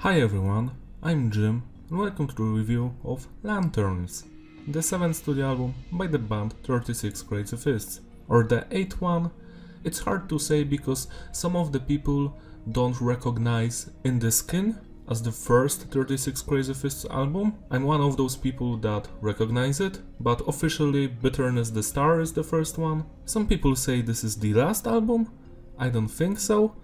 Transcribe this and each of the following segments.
Hi everyone, I'm Jim and welcome to the review of Lanterns, the 7th studio album by the band 36 Crazyfists, or the 8th one. It's hard to say because some of the people don't recognize In the Skin as the first 36 Crazyfists album. I'm one of those people that recognize it, but officially Bitterness the Star is the first one. Some people say this is the last album. I don't think so.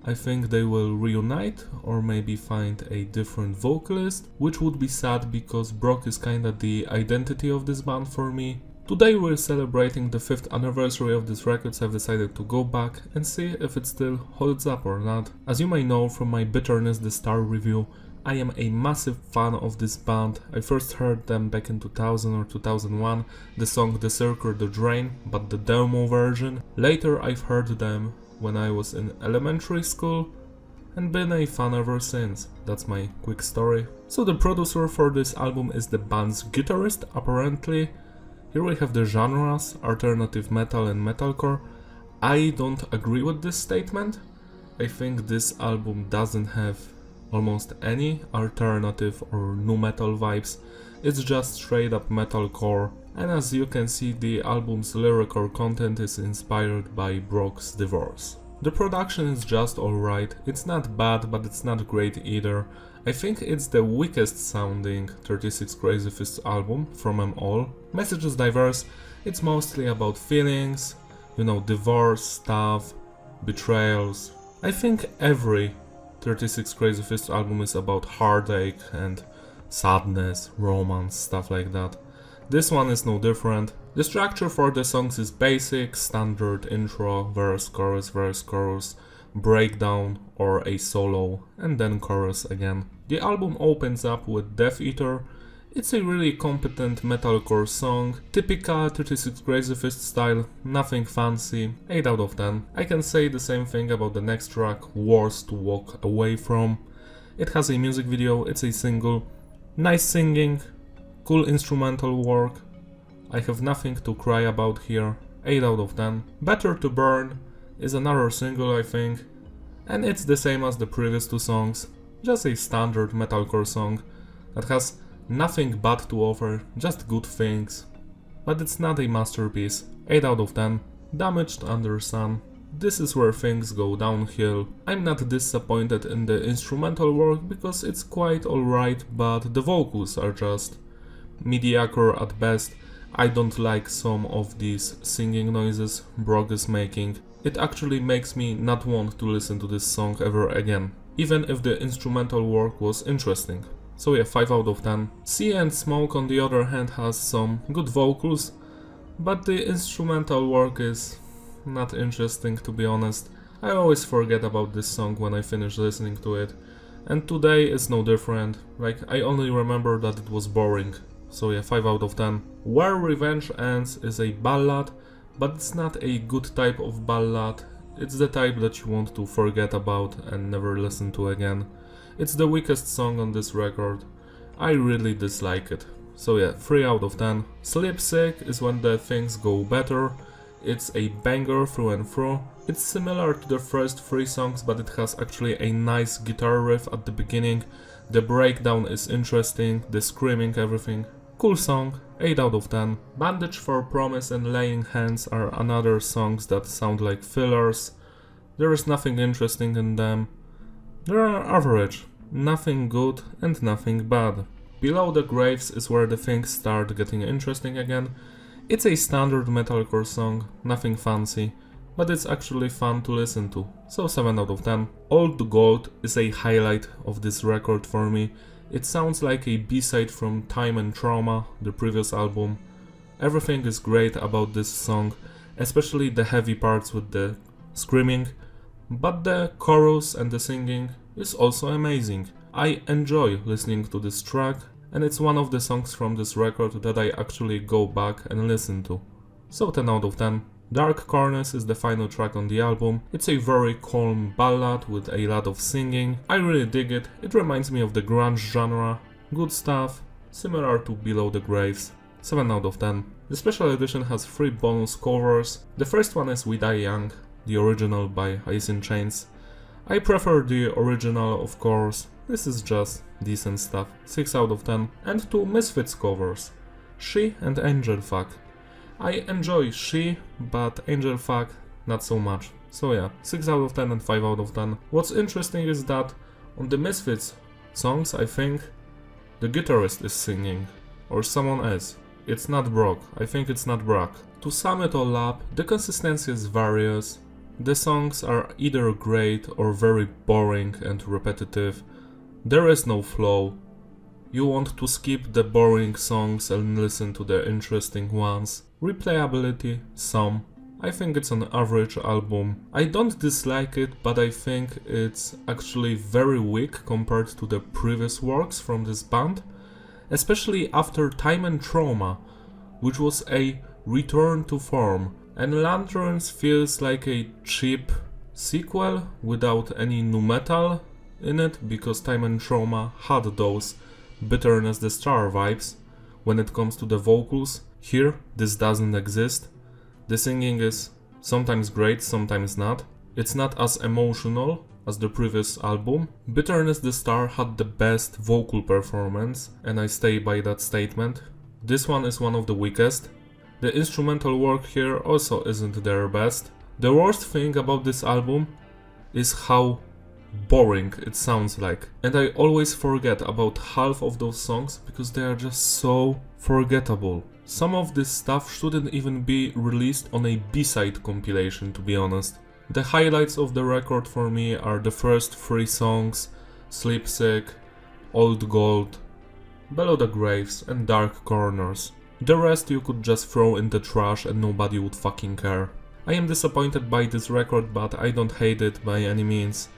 I think they will reunite or maybe find a different vocalist, which would be sad because Brock is kinda the identity of this band for me. Today we're celebrating the 5th anniversary of this record, so I've decided to go back and see if it still holds up or not. As you may know from my Bitterness the Star review, I am a massive fan of this band. I first heard them back in 2000 or 2001, the song The Circle the Drain, but the demo version. Later I've heard them when I was in elementary school and been a fan ever since. That's my quick story. So the producer for this album is the band's guitarist, apparently. Here we have the genres, alternative metal and metalcore. I don't agree with this statement. I think this album doesn't have almost any alternative or nu metal vibes. It's just straight up metalcore, and as you can see, the album's lyrical content is inspired by Brock's divorce. The production is just alright. It's not bad, but it's not great either. I think it's the weakest sounding 36 Crazyfists album from them all. Message is diverse. It's mostly about feelings, divorce stuff, betrayals. I think every 36 Crazyfists album is about heartache and sadness, romance, stuff like that. This one is no different. The structure for the songs is basic, standard intro, verse, chorus, breakdown or a solo, and then chorus again. The album opens up with Death Eater. It's a really competent metalcore song, typical 36 Crazyfists style, nothing fancy, 8 out of 10. I can say the same thing about the next track, Wars to Walk Away From. It has a music video, it's a single, nice singing, cool instrumental work. I have nothing to cry about here, 8 out of 10. Better to Burn is another single, I think, and it's the same as the previous two songs, just a standard metalcore song that has nothing bad to offer, just good things. But it's not a masterpiece, 8 out of 10. Damaged Under Sun. This is where things go downhill. I'm not disappointed in the instrumental work because it's quite alright, but the vocals are just mediocre at best. I don't like some of these singing noises Brock is making. It actually makes me not want to listen to this song ever again, even if the instrumental work was interesting. So yeah, 5 out of 10. Sea and Smoke on the other hand has some good vocals, but the instrumental work is not interesting, to be honest. I always forget about this song when I finish listening to it, and today is no different. Like, I only remember that it was boring. So yeah, 5 out of 10. Where Revenge Ends is a ballad, but it's not a good type of ballad. It's the type that you want to forget about and never listen to again. It's the weakest song on this record. I really dislike it. So yeah, 3 out of 10. Sleep Sick is when the things go better. It's a banger through and through. It's similar to the first 3 songs, but it has actually a nice guitar riff at the beginning. The breakdown is interesting, the screaming, everything. Cool song, 8 out of 10. Bandage for Promise and Laying Hands are another songs that sound like fillers. There is nothing interesting in them. They are average, nothing good and nothing bad. Below the Graves is where the things start getting interesting again. It's a standard metalcore song, nothing fancy, but it's actually fun to listen to, so 7 out of 10. Old Gold is a highlight of this record for me. It sounds like a B-side from Time and Trauma, the previous album. Everything is great about this song, especially the heavy parts with the screaming, but the chorus and the singing is also amazing. I enjoy listening to this track, and it's one of the songs from this record that I actually go back and listen to. So 10 out of 10. Dark Corners is the final track on the album. It's a very calm ballad with a lot of singing. I really dig it. It reminds me of the grunge genre. Good stuff, similar to Below the Graves. 7 out of 10. The special edition has 3 bonus covers. The first one is We Die Young, the original by Alice in Chains. I prefer the original, of course. This is just decent stuff. 6 out of 10. And 2 Misfits covers. She and Angel Fuck. I enjoy She, but Angel Fuck not so much. So yeah, 6 out of 10 and 5 out of 10. What's interesting is that on the Misfits songs, I think the guitarist is singing, or someone else. It's not Brock. I think it's not Brock. To sum it all up, the consistency is various. The songs are either great or very boring and repetitive. There is no flow. You want to skip the boring songs and listen to the interesting ones. Replayability, some. I think it's an average album. I don't dislike it, but I think it's actually very weak compared to the previous works from this band, especially after Time and Trauma, which was a return to form, and Lanterns feels like a cheap sequel without any nu metal in it, because Time and Trauma had those Bitterness the Star vibes when it comes to the vocals. Here, this doesn't exist. The singing is sometimes great, sometimes not. It's not as emotional as the previous album. Bitterness the Star had the best vocal performance, and I stay by that statement. This one is one of the weakest. The instrumental work here also isn't their best. The worst thing about this album is how boring it sounds like. And I always forget about half of those songs because they are just so forgettable. Some of this stuff shouldn't even be released on a B-side compilation, to be honest. The highlights of the record for me are the first 3 songs, Sleep Sick, Old Gold, Below the Graves and Dark Corners. The rest you could just throw in the trash and nobody would fucking care. I am disappointed by this record, but I don't hate it by any means.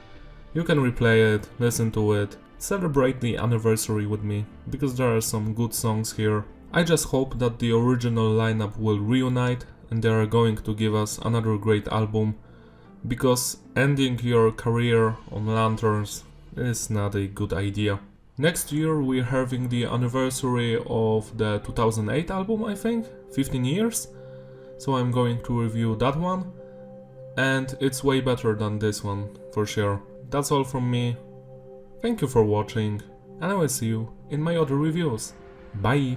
You can replay it, listen to it, celebrate the anniversary with me, because there are some good songs here. I just hope that the original lineup will reunite and they are going to give us another great album, because ending your career on Lanterns is not a good idea. Next year we're having the anniversary of the 2008 album, I think, 15 years, so I'm going to review that one, and it's way better than this one, for sure. That's all from me, thank you for watching, and I will see you in my other reviews. Bye!